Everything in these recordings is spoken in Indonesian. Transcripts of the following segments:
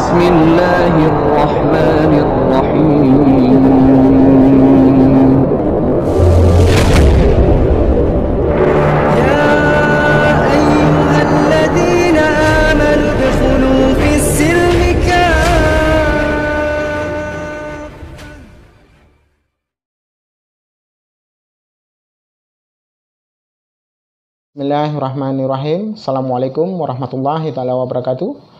بسم الله الرحمن الرحيم يا أيها الذين آمنوا ادخلوا في السلم Bismillahirrahmanirrahim. Assalamualaikum warahmatullahi taala wabarakatuh.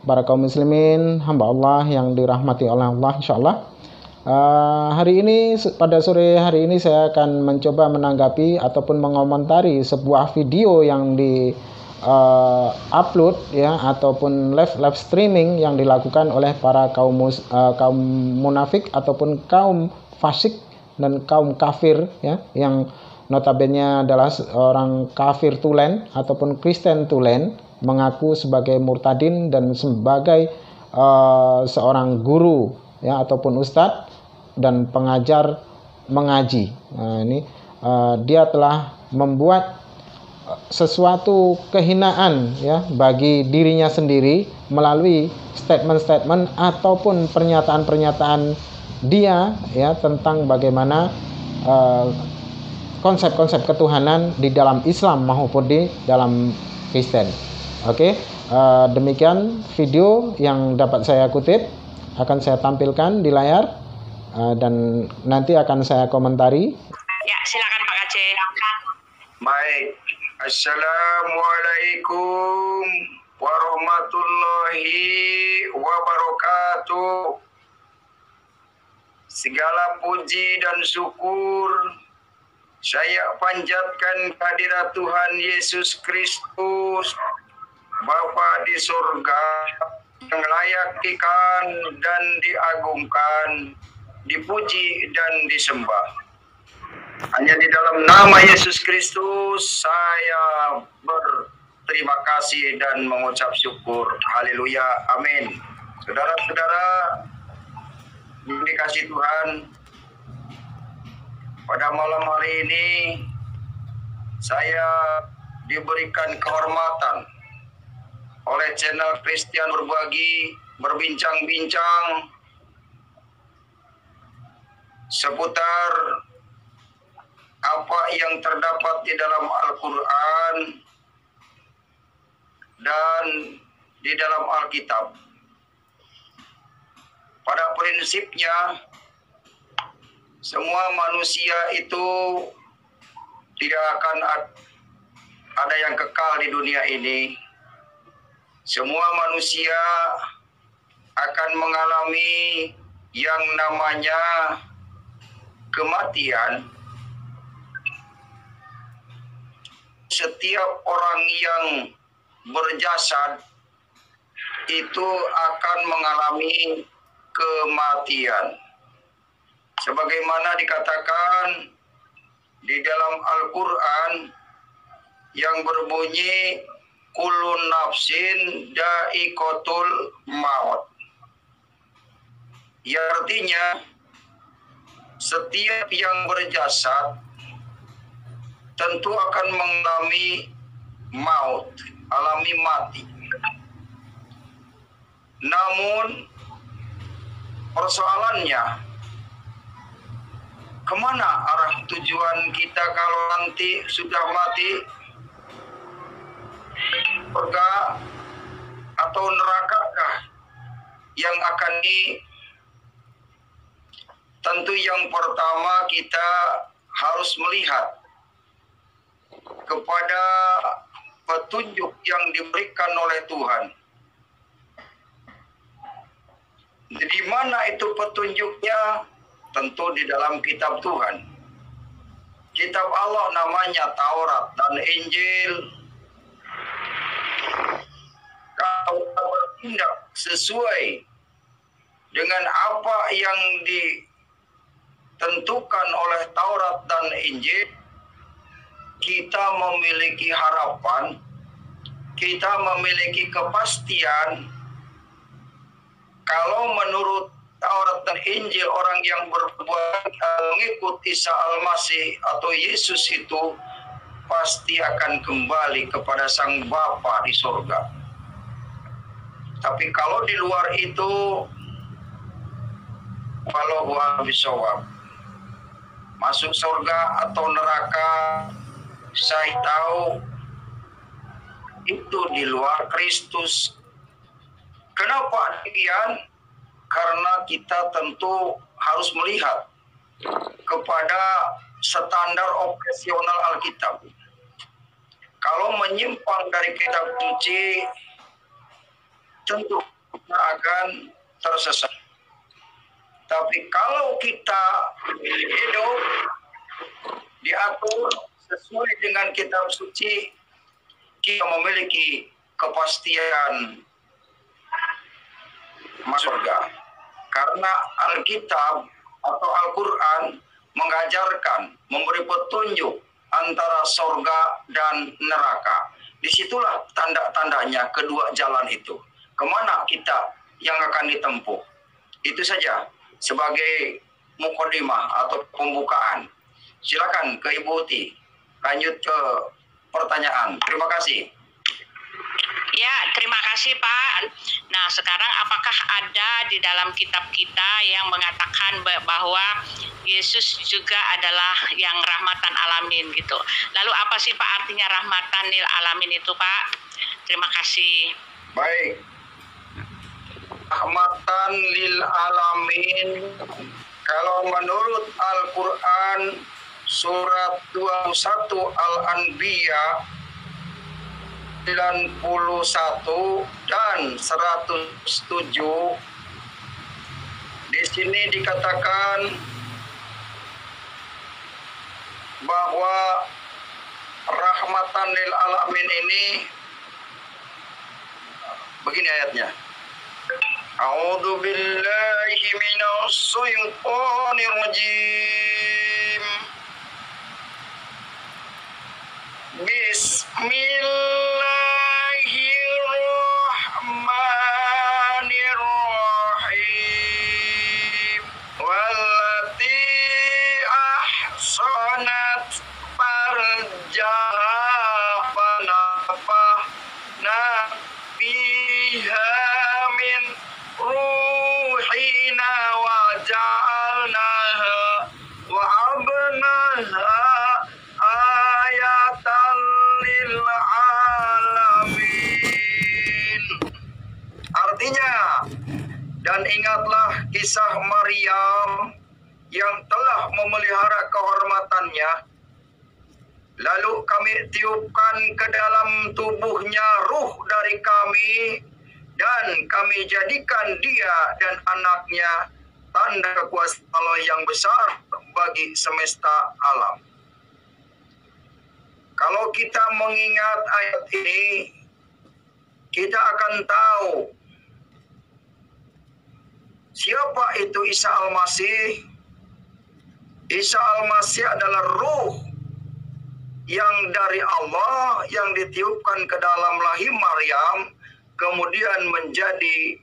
Para kaum muslimin, hamba Allah yang dirahmati oleh Allah, insyaallah. Hari ini, pada sore hari ini saya akan mencoba menanggapi ataupun mengomentari sebuah video yang di upload ya, ataupun live streaming yang dilakukan oleh para kaum munafik ataupun kaum fasik dan kaum kafir ya, yang notabene adalah orang kafir tulen ataupun Kristen tulen, mengaku sebagai murtadin dan sebagai seorang guru ya, ataupun ustadz dan pengajar mengaji. Dia telah membuat sesuatu kehinaan ya bagi dirinya sendiri melalui statement-statement ataupun pernyataan-pernyataan dia ya tentang bagaimana konsep-konsep ketuhanan di dalam Islam maupun di dalam Kristen. Oke, demikian video yang dapat saya kutip, akan saya tampilkan di layar dan nanti akan saya komentari. Ya, silakan Pak Aceh. Baik, Assalamualaikum warahmatullahi wabarakatuh. Segala puji dan syukur saya panjatkan kehadirat Tuhan Yesus Kristus, Bapa di surga, yang layak ikan dan diagungkan, dipuji dan disembah. Hanya di dalam nama Yesus Kristus saya berterima kasih dan mengucap syukur. Haleluya, amin. Saudara-saudara yang dikasihi Tuhan, pada malam hari ini saya diberikan kehormatan oleh channel Christian Berbagi berbincang-bincang seputar apa yang terdapat di dalam Al-Quran dan di dalam Alkitab. Pada prinsipnya semua manusia itu tidak akan ada yang kekal di dunia ini. Semua manusia akan mengalami yang namanya kematian. Setiap orang yang berjasad itu akan mengalami kematian. Sebagaimana dikatakan di dalam Al-Quran yang berbunyi kullu nafsin da'iqatul maut. Ya, artinya setiap yang berjasad tentu akan mengalami maut, alami mati. Namun persoalannya, kemana arah tujuan kita kalau nanti sudah mati? Surga atau nerakakah yang akan Tentu yang pertama kita harus melihat kepada petunjuk yang diberikan oleh Tuhan. Di mana itu petunjuknya? Tentu di dalam kitab Tuhan. Kitab Allah namanya Taurat dan Injil. Kalau kita bertindak sesuai dengan apa yang ditentukan oleh Taurat dan Injil, kita memiliki harapan, kita memiliki kepastian. Kalau menurut Taurat dan Injil, orang yang berbuat mengikut Isa Al-Masih atau Yesus itu pasti akan kembali kepada Sang Bapa di surga. Tapi kalau di luar itu, walau huwa bisawab, masuk surga atau neraka, saya tahu itu di luar Kristus. Kenapa demikian? Karena kita tentu harus melihat kepada standar operasional Alkitab. Kalau menyimpang dari kitab suci, tentu kita akan tersesat. Tapi kalau kita hidup diatur sesuai dengan kitab suci, kita memiliki kepastian masuk surga. Karena Alkitab atau Al-Quran mengajarkan, memberi petunjuk antara surga dan neraka. Disitulah tanda-tandanya kedua jalan itu. Kemana kita yang akan ditempuh? Itu saja sebagai mukadimah atau pembukaan. Silakan ke Ibu Uti. Lanjut ke pertanyaan. Terima kasih. Ya, terima kasih Pak. Nah, sekarang apakah ada di dalam kitab kita yang mengatakan bahwa Yesus juga adalah yang rahmatan alamin gitu. Lalu apa sih Pak artinya rahmatan lil alamin itu Pak? Terima kasih. Baik. Rahmatan lil alamin, kalau menurut Al-Quran surat 21 Al-Anbiya 91 dan 107, di sini dikatakan bahwa rahmatan lil alamin ini begini ayatnya. A'udzu billahi minas syaitonir rajim. Bismillahirrahmanirrahim. Wallati ahsanat farjaha fanafahna fiha min ruhina wa ja'alnaha wa abnaha ayatan lil alamin. Artinya, dan ingatlah kisah Maryam yang telah memelihara kehormatannya, lalu kami tiupkan ke dalam tubuhnya ruh dari kami, dan kami jadikan dia dan anaknya tanda kekuasaan Allah yang besar bagi semesta alam. Kalau kita mengingat ayat ini, kita akan tahu siapa itu Isa Al-Masih. Isa Al-Masih adalah ruh yang dari Allah yang ditiupkan ke dalam rahim Maryam, kemudian menjadi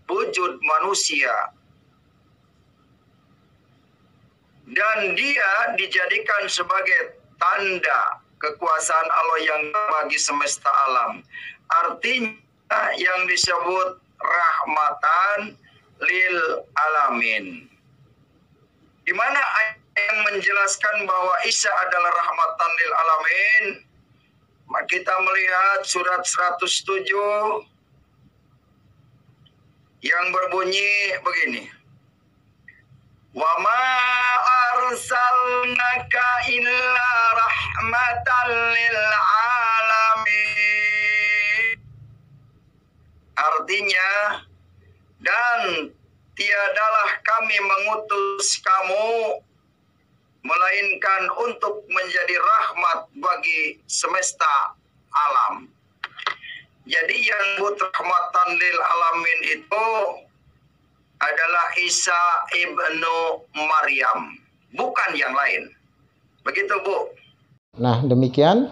wujud manusia. Dan dia dijadikan sebagai tanda kekuasaan Allah yang bagi semesta alam. Artinya yang disebut rahmatan lil alamin. Di mana ayat yang menjelaskan bahwa Isa adalah rahmatan lil alamin? Kita melihat surat 107 yang berbunyi begini. Wa ma arsalnaka illa rahmatan lil alamin. Artinya, dan tiadalah kami mengutus kamu melainkan untuk menjadi rahmat bagi semesta alam. Jadi yang disebut rahmatan lil alamin itu adalah Isa ibnu Maryam, bukan yang lain. Begitu, Bu. Nah, demikian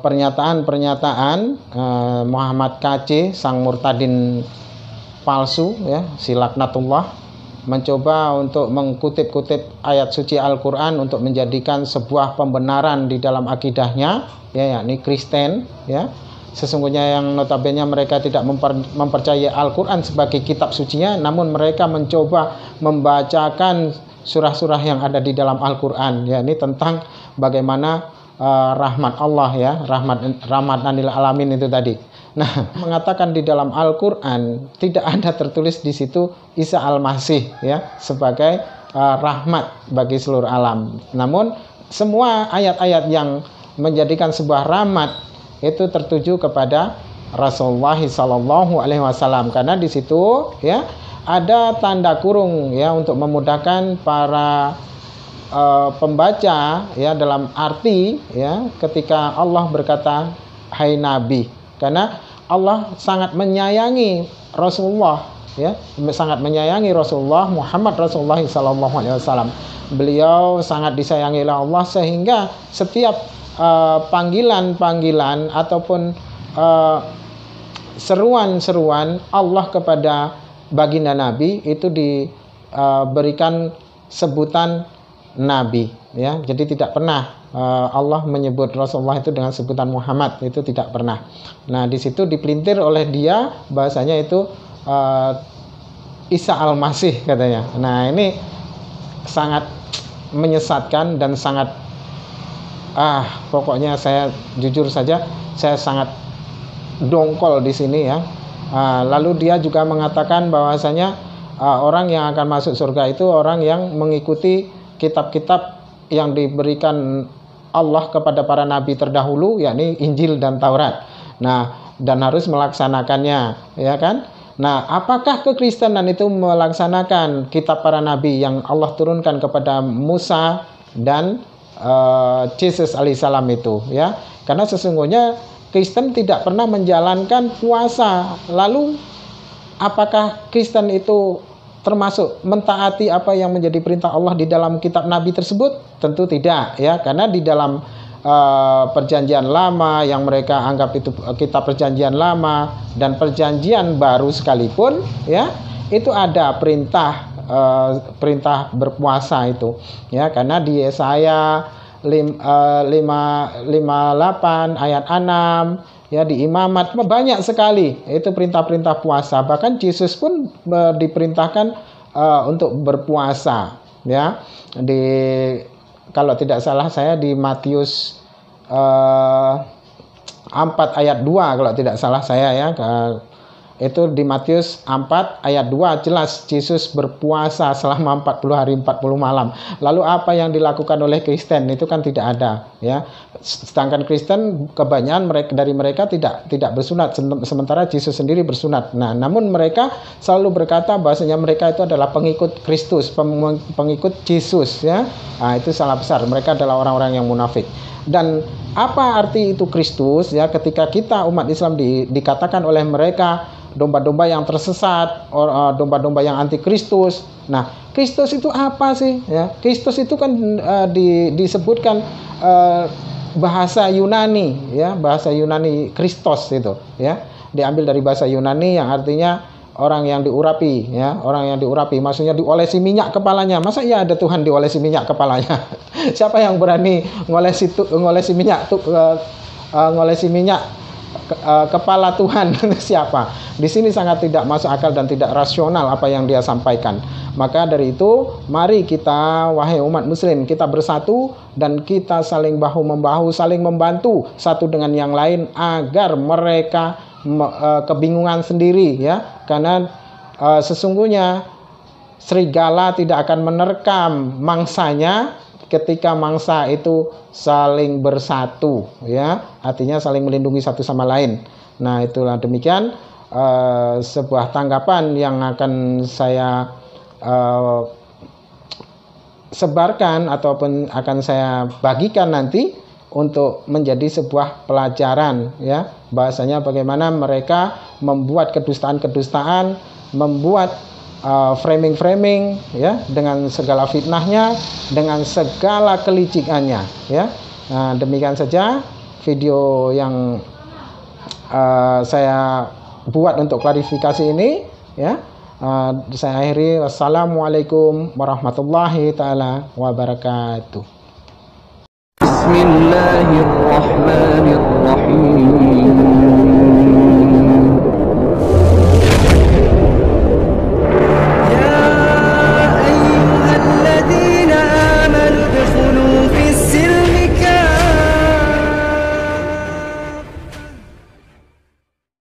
pernyataan-pernyataan Muhammad KC, sang murtadin palsu, ya, si laknatullah, mencoba untuk mengkutip-kutip ayat suci Al-Quran untuk menjadikan sebuah pembenaran di dalam akidahnya, ya, yakni Kristen, ya, sesungguhnya yang notabene mereka tidak mempercayai Al-Quran sebagai kitab sucinya, namun mereka mencoba membacakan surah-surah yang ada di dalam Al-Quran, ya, ini tentang bagaimana rahmat Allah, ya, rahmatan lil alamin itu tadi. Nah, mengatakan di dalam Al-Quran tidak ada tertulis di situ Isa Al-Masih, ya, sebagai rahmat bagi seluruh alam. Namun semua ayat-ayat yang menjadikan sebuah rahmat itu tertuju kepada Rasulullah Sallallahu Alaihi Wasallam, karena di situ, ya, ada tanda kurung, ya, untuk memudahkan para pembaca, ya, dalam arti, ya, ketika Allah berkata hai Nabi, karena Allah sangat menyayangi Rasulullah, ya, sangat menyayangi Rasulullah Muhammad Rasulullah Sallallahu Alaihi Wasallam. Beliau sangat disayangi oleh Allah sehingga setiap panggilan-panggilan ataupun seruan-seruan Allah kepada baginda Nabi itu diberikan sebutan Nabi, ya. Jadi tidak pernah Allah menyebut Rasulullah itu dengan sebutan Muhammad, itu tidak pernah. Nah, di situ dipelintir oleh dia bahasanya itu Isa Al-Masih katanya. Nah, ini sangat menyesatkan dan sangat pokoknya saya jujur saja saya sangat dongkol di sini, ya. Lalu dia juga mengatakan bahwasanya orang yang akan masuk surga itu orang yang mengikuti kitab-kitab yang diberikan Allah kepada para nabi terdahulu, yakni Injil dan Taurat. Nah, dan harus melaksanakannya, ya kan? Nah, apakah kekristenan itu melaksanakan kitab para nabi yang Allah turunkan kepada Musa dan Yesus alaihissalam itu, ya? Karena sesungguhnya Kristen tidak pernah menjalankan puasa. Lalu apakah Kristen itu termasuk mentaati apa yang menjadi perintah Allah di dalam kitab nabi tersebut? Tentu tidak, ya, karena di dalam perjanjian lama yang mereka anggap itu kitab perjanjian lama dan perjanjian baru sekalipun, ya, itu ada perintah berpuasa itu, ya, karena di Yesaya 58 ayat 6, ya, di Imamat banyak sekali itu perintah-perintah puasa. Bahkan Yesus pun diperintahkan untuk berpuasa, ya. Kalau tidak salah saya di Matius 4 ayat 2 kalau tidak salah saya, ya. Itu di Matius 4 ayat 2 jelas Yesus berpuasa selama 40 hari 40 malam. Lalu apa yang dilakukan oleh Kristen itu kan tidak ada, ya. Sedangkan Kristen kebanyakan dari mereka tidak bersunat, sementara Yesus sendiri bersunat. Nah, namun mereka selalu berkata bahwasanya mereka itu adalah pengikut Kristus, pengikut Yesus, ya. Nah, itu salah besar. Mereka adalah orang-orang yang munafik. Dan apa arti itu Kristus, ya, ketika kita umat Islam dikatakan oleh mereka domba-domba yang tersesat, domba-domba yang anti Kristus. Nah, Kristus itu apa sih, ya? Kristus itu kan disebutkan bahasa Yunani, ya, bahasa Yunani Kristos itu, ya, diambil dari bahasa Yunani yang artinya orang yang diurapi, ya, orang yang diurapi, maksudnya diolesi minyak kepalanya. Masa ya ada Tuhan diolesi minyak kepalanya? Siapa yang berani ngolesi minyak kepala Tuhan? Siapa? Di sini sangat tidak masuk akal dan tidak rasional apa yang dia sampaikan. Maka dari itu, mari kita, wahai umat muslim, kita bersatu dan kita saling bahu-membahu, saling membantu satu dengan yang lain agar mereka kebingungan sendiri, ya. Karena sesungguhnya serigala tidak akan menerkam mangsanya ketika mangsa itu saling bersatu, ya, artinya saling melindungi satu sama lain. Nah, itulah demikian sebuah tanggapan yang akan saya sebarkan ataupun akan saya bagikan nanti untuk menjadi sebuah pelajaran, ya, bahasanya bagaimana mereka membuat kedustaan-kedustaan, membuat framing-framing, ya, dengan segala fitnahnya, dengan segala kelicikannya, ya. Nah, demikian saja video yang saya buat untuk klarifikasi ini, ya. Saya akhiri. Wassalamualaikum warahmatullahi taala wabarakatuh. Bismillahirrahmanirrahim.